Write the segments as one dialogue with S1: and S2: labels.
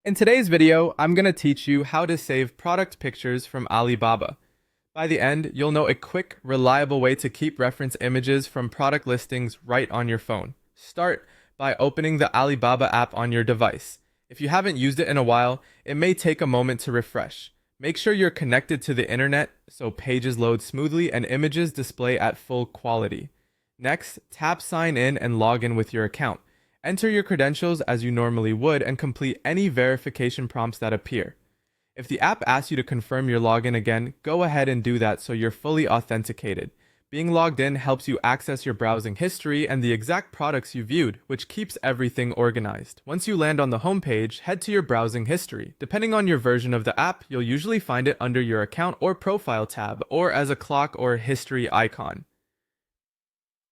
S1: In today's video, I'm going to teach you how to save product pictures from Alibaba. By the end, you'll know a quick, reliable way to keep reference images from product listings right on your phone. Start by opening the Alibaba app on your device. If you haven't used it in a while, it may take a moment to refresh. Make sure you're connected to the internet so pages load smoothly and images display at full quality. Next, tap Sign in and log in with your account. Enter your credentials as you normally would and complete any verification prompts that appear. If the app asks you to confirm your login again, go ahead and do that so you're fully authenticated. Being logged in helps you access your browsing history and the exact products you viewed, which keeps everything organized. Once you land on the homepage, head to your browsing history. Depending on your version of the app, you'll usually find it under your account or profile tab, or as a clock or history icon.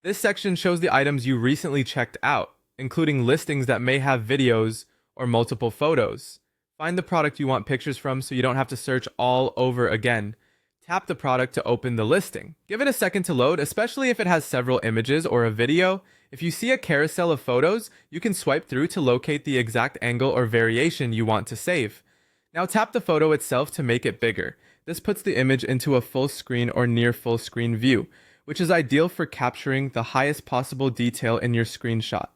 S1: This section shows the items you recently checked out, including listings that may have videos or multiple photos. Find the product you want pictures from so you don't have to search all over again. Tap the product to open the listing. Give it a second to load, especially if it has several images or a video. If you see a carousel of photos, you can swipe through to locate the exact angle or variation you want to save. Now tap the photo itself to make it bigger. This puts the image into a full screen or near full screen view, which is ideal for capturing the highest possible detail in your screenshot.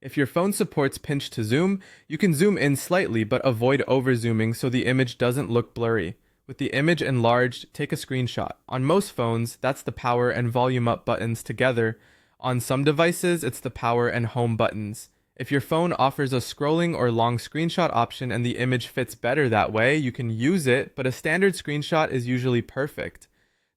S1: If your phone supports pinch to zoom, you can zoom in slightly but avoid over-zooming so the image doesn't look blurry. With the image enlarged, take a screenshot. On most phones, that's the power and volume up buttons together. On some devices, it's the power and home buttons. If your phone offers a scrolling or long screenshot option and the image fits better that way, you can use it, but a standard screenshot is usually perfect.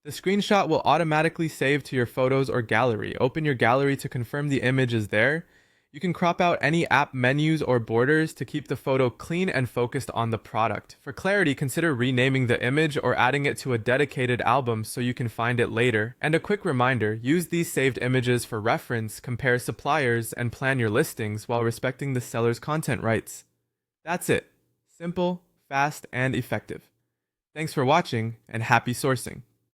S1: The screenshot will automatically save to your photos or gallery. Open your gallery to confirm the image is there. You can crop out any app menus or borders to keep the photo clean and focused on the product. For clarity, consider renaming the image or adding it to a dedicated album so you can find it later. And a quick reminder, use these saved images for reference, compare suppliers, and plan your listings while respecting the seller's content rights. That's it. Simple, fast, and effective. Thanks for watching, and happy sourcing.